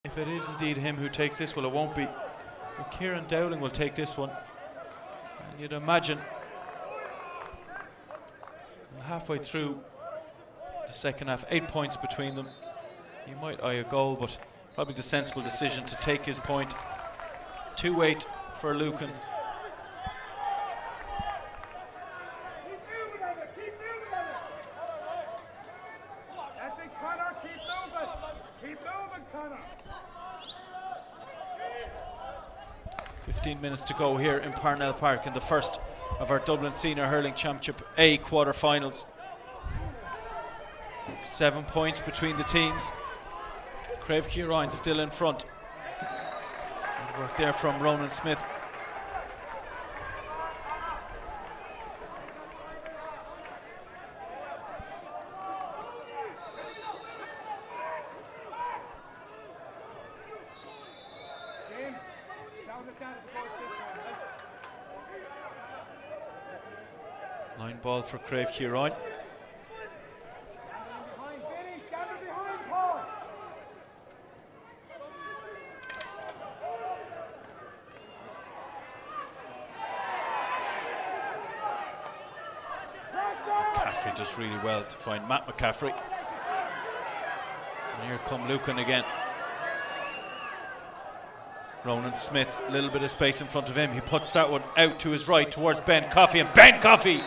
If it is indeed him who takes this, well, it won't be. But Ciarain Dowling will take this one. And you'd imagine halfway through the second half, 8 points between them. He might eye a goal, but probably the sensible decision to take his point. 2-8 for Lucan. That's it, Connor. Keep moving, Connor. 15 minutes to go here in Parnell Park in the first of our Dublin Senior Hurling Championship A quarter-finals. 7 points between the teams. Craobh Chiarain still in front. Good work there from Ronan Smith. Line ball for Craobh Chiarain. McCaffrey does really well to find Matt McCaffrey. And here come Lucan again. Ronan Smith, a little bit of space in front of him. He puts that one out to his right towards Ben Coffey, and Ben Coffey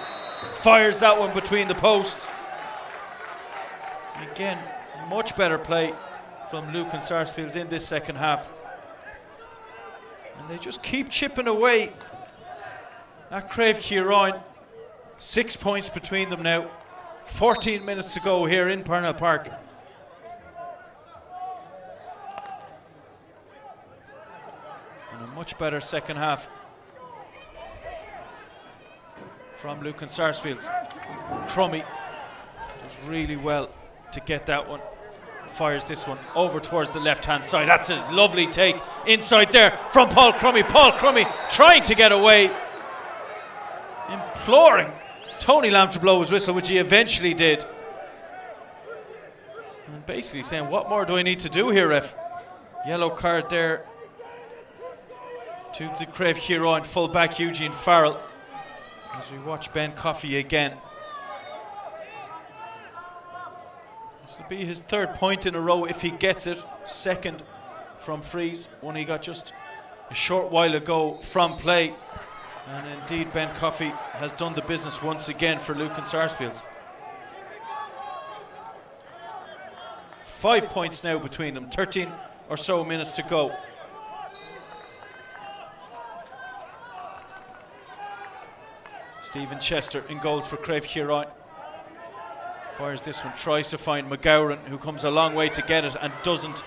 fires that one between the posts. Again, much better play from Lucan Sarsfields in this second half. And they just keep chipping away at Craobh Chiarain. 6 points between them now. 14 minutes to go here in Parnell Park. And a much better second half from Lucan Sarsfields. Crummy does really well to get that one. Fires this one over towards the left-hand side. That's a lovely take inside there from Paul Crummy. Paul Crummy trying to get away, imploring Tony Lamb to blow his whistle, which he eventually did. And basically saying, what more do I need to do here, ref? Yellow card there to the Craobh Chiarain full-back Eugene Farrell. As we watch Ben Coffey again. This will be his third point in a row if he gets it. Second from freeze, one he got just a short while ago from play. And indeed Ben Coffey has done the business once again for Lucan Sarsfields. 5 points now between them, 13 or so minutes to go. Stephen Chester in goals for Craobh Chiarain. Fires this one, tries to find McGowran, who comes a long way to get it and doesn't.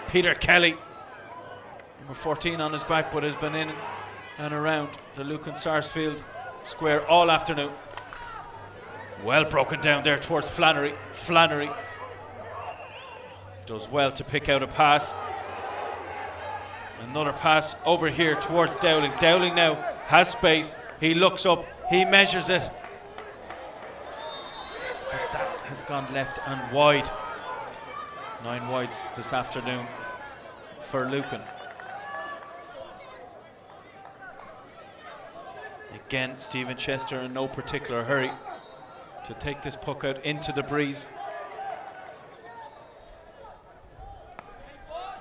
Peter Kelly, number 14 on his back, but has been in and around the Lucan Sarsfield square all afternoon. Well broken down there towards Flannery. Flannery does well to pick out a pass. Another pass over here towards Dowling. Dowling now has space. He looks up, he measures it. But that has gone left and wide. 9 wides this afternoon for Lucan. Again, Stephen Chester in no particular hurry to take this puck out into the breeze.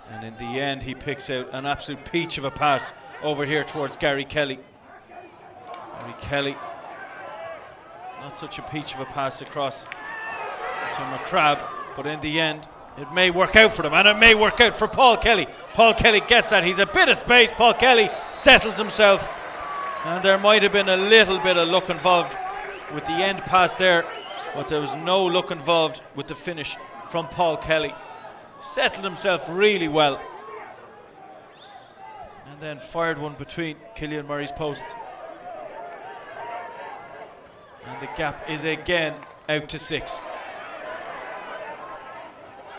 And in the end, he picks out an absolute peach of a pass over here towards Gary Kelly. Gary Kelly, not such a peach of a pass across to McCraobh, but in the end, it may work out for them, and it may work out for Paul Kelly. Paul Kelly gets that. He's a bit of space. Paul Kelly settles himself. And there might have been a little bit of luck involved with the end pass there, but there was no luck involved with the finish from Paul Kelly. Settled himself really well. And then fired one between Killian Murray's posts. And the gap is again out to 6.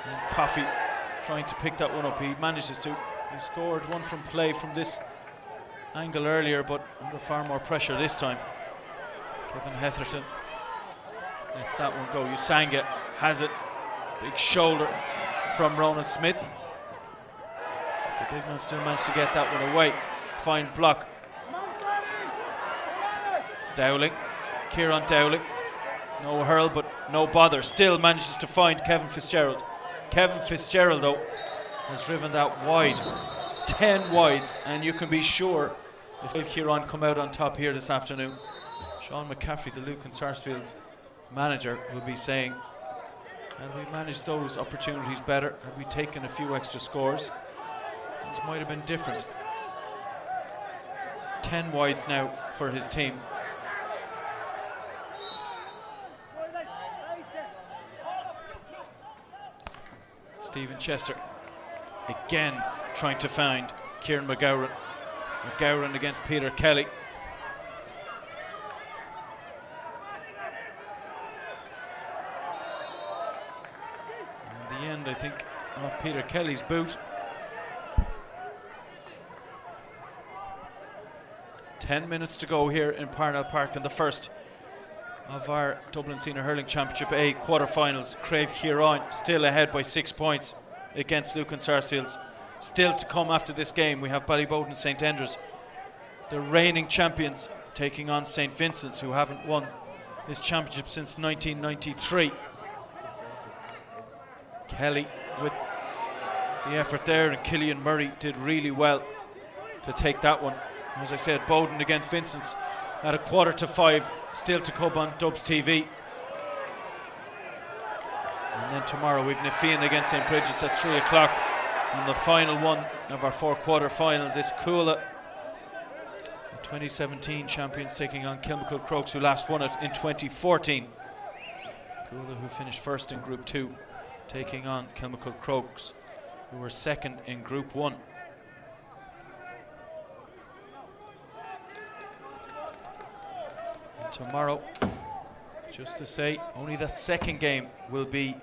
And Coffey trying to pick that one up. He manages to. He scored one from play from this angle earlier, but under far more pressure this time. Kevin Heatherton lets that one go. Usanga has it. Big shoulder from Ronan Smith. The big man still managed to get that one away. Fine block. Dowling, Ciarain Dowling. No hurl, but no bother. Still manages to find Kevin Fitzgerald. Kevin Fitzgerald, though, has driven that wide. 10 wides, and you can be sure if Ciarain come out on top here this afternoon, Sean McCaffrey, the Lucan Sarsfields manager, will be saying, had we managed those opportunities better, had we taken a few extra scores, this might have been different. 10 wides now for his team. Stephen Chester again trying to find Kieran McGowran. McGowran against Peter Kelly. In the end, I think, off Peter Kelly's boot. 10 minutes to go here in Parnell Park in the first of our Dublin Senior Hurling Championship A quarter-finals. Craobh Chiarain still ahead by 6 points against Lucan Sarsfields. Still to come after this game, we have Ballyboden St Enders, the reigning champions, taking on St Vincent's, who haven't won this championship since 1993. Kelly with the effort there, and Killian Murray did really well to take that one. As I said, Bowden against Vincent's at 4:45, still to come on Dubs TV. And then tomorrow we've Nefian against St Bridget's at 3 o'clock. And the final one of our 4 quarter-finals is Craobh, the 2017 champions, taking on Kilmacud Crokes, who last won it in 2014. Craobh, who finished first in Group 2, taking on Kilmacud Crokes, who were second in Group 1. And tomorrow, just to say, only that second game will be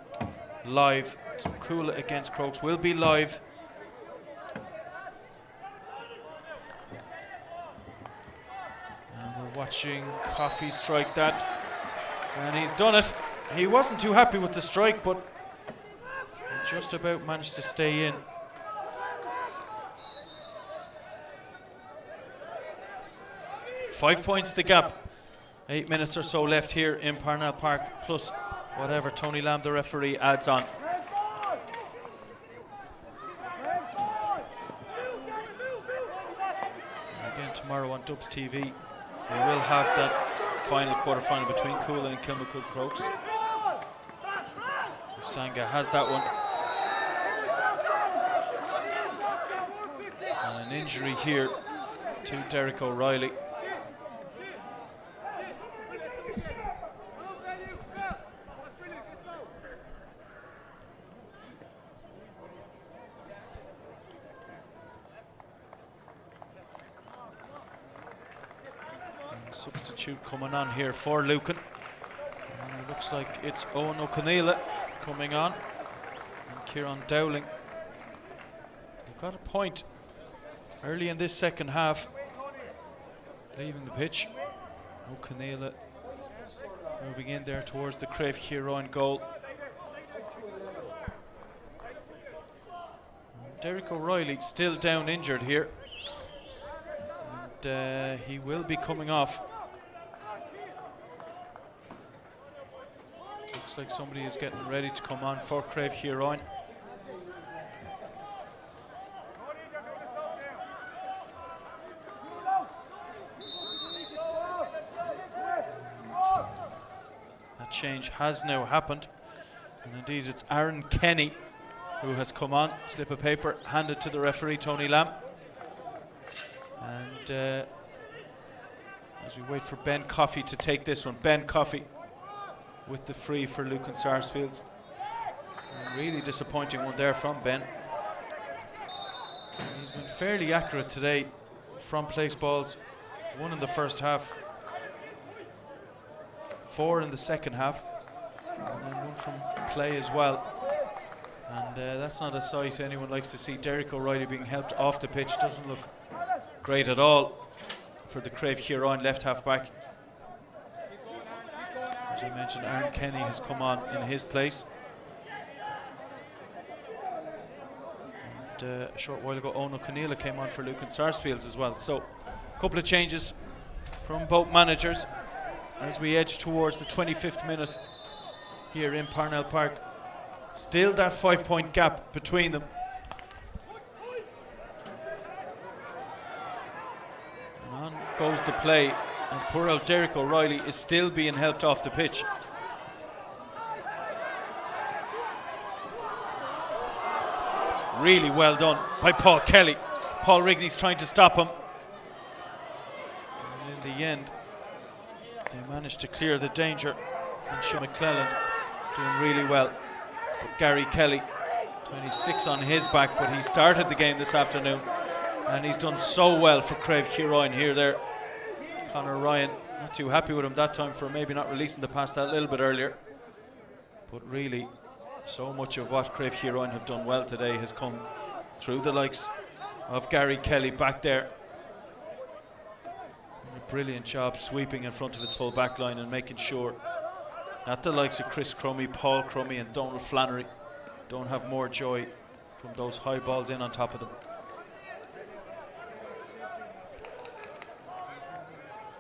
live. So Craobh against Crokes will be live. And we're watching Coffey strike that. And he's done it. He wasn't too happy with the strike, but he just about managed to stay in. Five points the gap. 8 minutes or so left here in Parnell Park, plus whatever Tony Lamb, the referee, adds on. Again tomorrow on Dubs TV, we will have that final quarter-final between Craobh and Kilmacud Crokes. Sanga has that one. And an injury here to Derek O'Reilly. Substitute coming on here for Lucan. And it looks like it's Owen O'Conneilla coming on. And Ciarain Dowling. They've got a point early in this second half, leaving the pitch. O'Conneilla moving in there towards the Craobh Chiarain goal. And Derek O'Reilly still down injured here. And he will be coming off. Looks like somebody is getting ready to come on for Craobh Chiarain. That change has now happened. And indeed it's Aaron Kenny who has come on. Slip of paper handed to the referee, Tony Lamb. And as we wait for Ben Coffey to take this one, Ben Coffey with the free for Lucan Sarsfields. A really disappointing one there from Ben. And he's been fairly accurate today from place balls. 1 in the first half, 4 in the second half, and then 1 from play as well. And that's not a sight anyone likes to see. Derek O'Reilly being helped off the pitch doesn't look great at all for the Craobh Chiarain left half back. As I mentioned, Aaron Kenny has come on in his place. And a short while ago, Ono Keneally came on for Lucan Sarsfields as well. So a couple of changes from both managers as we edge towards the 25th minute here in Parnell Park. Still that 5-point gap between them. And on goes the play as poor old Derek O'Reilly is still being helped off the pitch. Really well done by Paul Kelly. Paul Rigney's trying to stop him. And in the end, they managed to clear the danger. And Sean McClelland doing really well. But Gary Kelly, 26 on his back, but he started the game this afternoon. And he's done so well for Craobh Chiarain here there. Conor Ryan, not too happy with him that time for maybe not releasing the pass that little bit earlier. But really, so much of what Craobh Chiarain have done well today has come through the likes of Gary Kelly back there. A brilliant job sweeping in front of his full back line and making sure that the likes of Chris Crummy, Paul Crummy and Donald Flannery don't have more joy from those high balls in on top of them.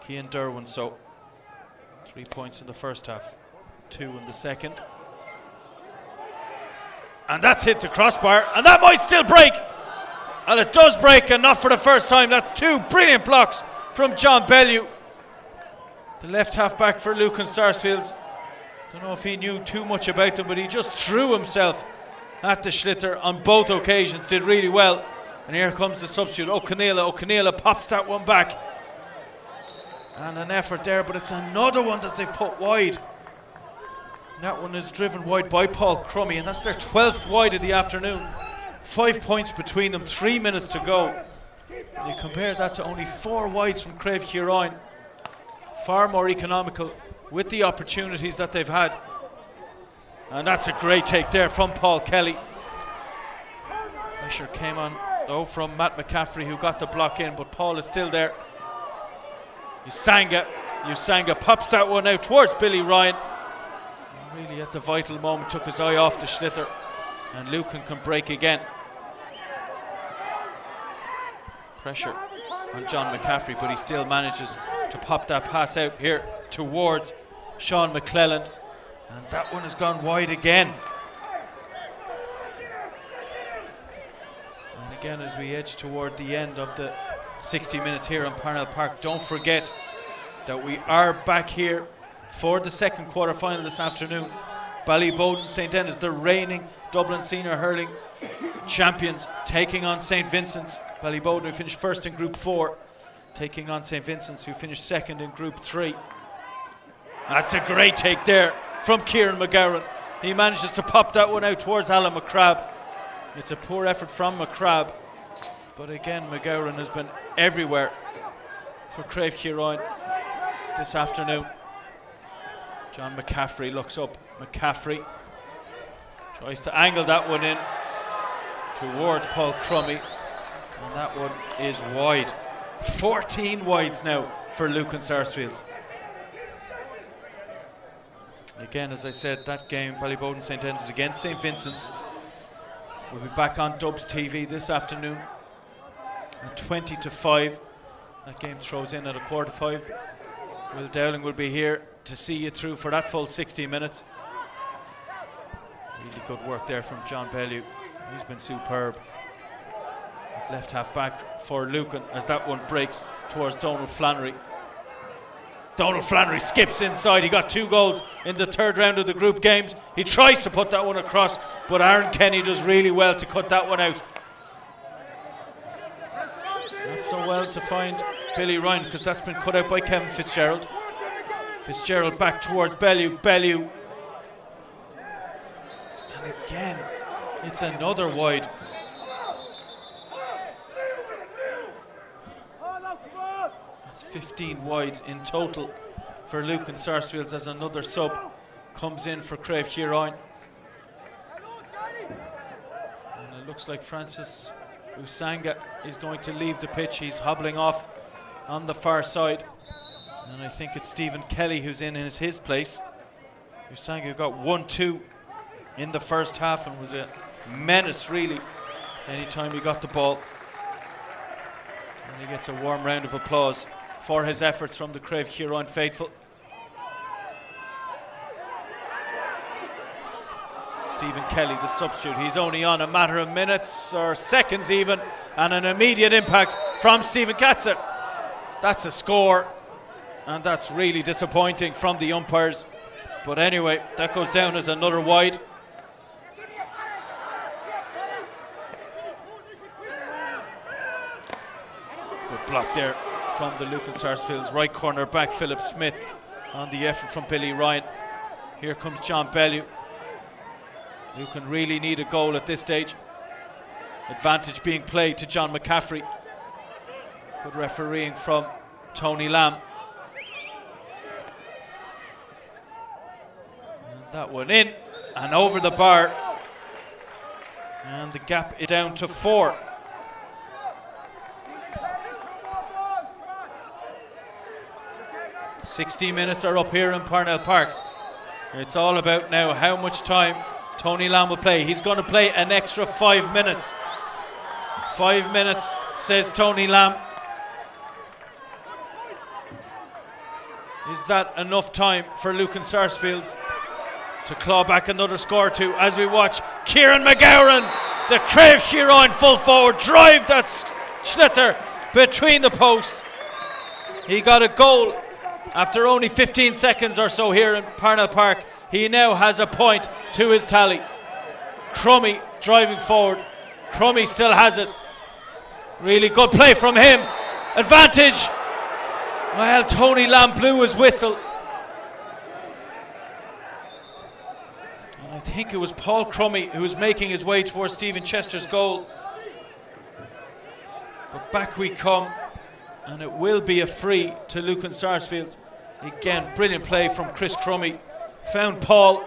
Cian Derwin, so 3 points in the first half, 2 in the second. And that's hit the crossbar, and that might still break. And it does break, and not for the first time. That's 2 brilliant blocks from John Bellew, the left half back for Lucan Sarsfields. Don't know if he knew too much about them, but he just threw himself at the Schlitter on both occasions, did really well. And here comes the substitute, O'Keneally pops that one back. And an effort there, but it's another one that they've put wide. That one is driven wide by Paul Crummy, and that's their 12th wide of the afternoon. 5 points between them, 3 minutes to go. You compare that to only 4 wides from Craobh Chiarain. Far more economical with the opportunities that they've had. And that's a great take there from Paul Kelly. Pressure came on though from Matt McCaffrey, who got the block in, but Paul is still there. Usanga pops that one out towards Billy Ryan. Really at the vital moment took his eye off the Schlitter, and Lucan can break again. Pressure on John McCaffrey, but he still manages to pop that pass out here towards Sean McClelland, and that one has gone wide again. And again, as we edge toward the end of the 60 minutes here on Parnell Park, don't forget that we are back here for the second quarter final this afternoon. Ballybowden St. Denis, the reigning Dublin senior hurling champions, taking on St. Vincent's. Ballybowden, who finished first in Group 4, taking on St. Vincent's, who finished second in Group 3. That's a great take there from Kieran McGowan. He manages to pop that one out towards Alan McCrabb. It's a poor effort from McCrabb, but again McGowan has been everywhere for Craobh Chiarain this afternoon. John McCaffrey looks up. McCaffrey tries to angle that one in towards Paul Crummy, and that one is wide. 14 wides now for Lucan Sarsfields. Again, as I said, that game, Ballybowden St. Denis against St. Vincent's, will be back on Dubs TV this afternoon at 20-5. That game throws in at 4:45. Will Dowling will be here to see you through for that full 60 minutes. Really good work there from John Bellew. He's been superb. At left half back for Lucan as that one breaks towards Donald Flannery. Donald Flannery skips inside. He got 2 goals in the 3rd round of the group games. He tries to put that one across, but Aaron Kenny does really well to cut that one out. Not so well to find Billy Ryan, because that's been cut out by Kevin Fitzgerald. Fitzgerald back towards Bellew. Bellew. And again, it's another wide. That's 15 wides in total for Lucan Sarsfields as another sub comes in for Craobh Chiarain. And it looks like Francis Usanga is going to leave the pitch. He's hobbling off on the far side. And I think it's Stephen Kelly who's in his place. Usanga got 1-2 in the first half and was a menace really anytime he got the ball. And he gets a warm round of applause for his efforts from the Craobh Chiarain faithful. Stephen Kelly, the substitute, he's only on a matter of minutes or seconds even, and an immediate impact from Stephen Katzer. That's a score, and that's really disappointing from the umpires. But anyway, that goes down as another wide. Good block there from the Lucan Sarsfields right corner back, Philip Smith, on the effort from Billy Ryan. Here comes John Bellew. Lucan really need a goal at this stage. Advantage being played to John McCaffrey. Good refereeing from Tony Lamb. And that one in and over the bar. And the gap is down to 4. "60 minutes are up here in Parnell Park. It's all about now how much time Tony Lamb will play. He's going to play an extra 5 minutes. 5 minutes, says Tony Lamb. Is that enough time for Lucan Sarsfields to claw back another score or two as we watch Ciaran McGowran, the Craobh Chiarain full forward, drive that Schlitter between the posts. He got a goal after only 15 seconds or so here in Parnell Park. He now has a point to his tally. Crummy driving forward. Crummy still has it. Really good play from him. Advantage. Well, Tony Lamb blew his whistle. And I think it was Paul Crummy who was making his way towards Stephen Chester's goal. But back we come, and it will be a free to Lucan Sarsfields. Again, brilliant play from Chris Crummy. Found Paul,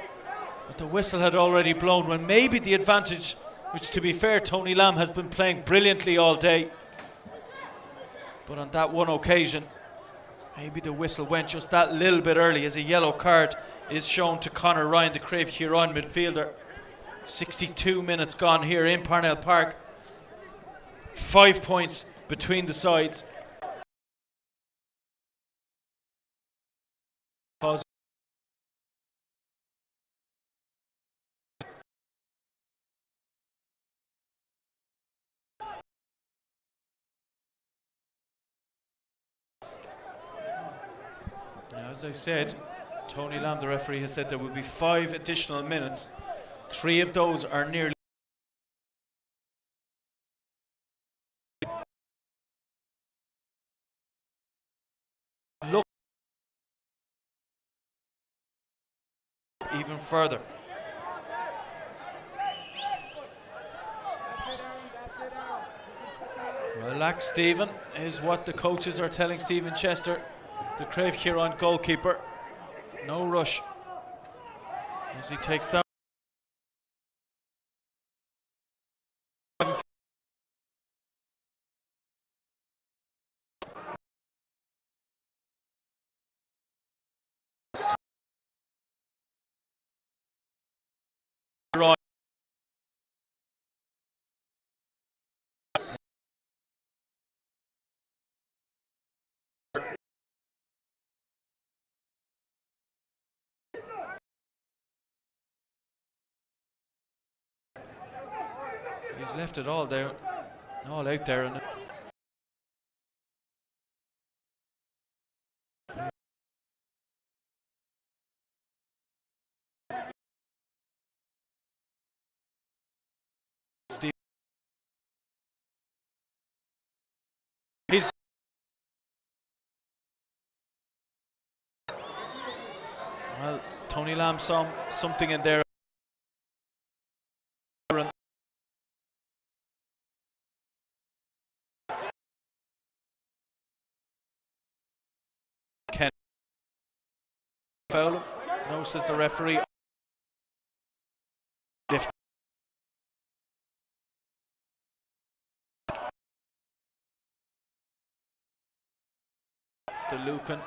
but the whistle had already blown when maybe the advantage, which to be fair, Tony Lamb has been playing brilliantly all day. But on that one occasion, maybe the whistle went just that little bit early as a yellow card is shown to Conor Ryan, the Craobh Chiarain midfielder. 62 minutes gone here in Parnell Park. 5 points between the sides. As I said, Tony Lamb, the referee, has said there will be 5 additional minutes. 3 of those are nearly look even further. Relax, Stephen, is what the coaches are telling Stephen Chester, the Craobh Chiarain goalkeeper. No rush as he takes that. He's left it all there, all out there. And Steve, he's well, Tony Lamb saw something in there. Ken foul him. No, says the referee. Lift. The Lucan.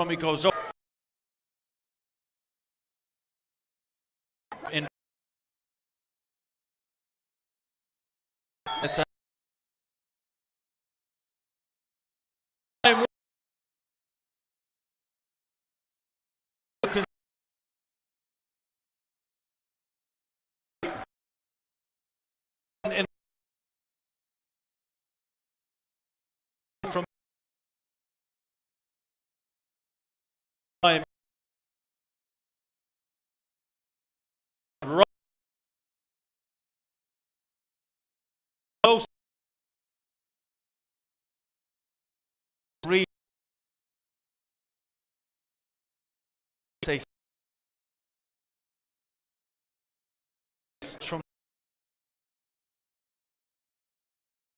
He goes up. time. Right. Close.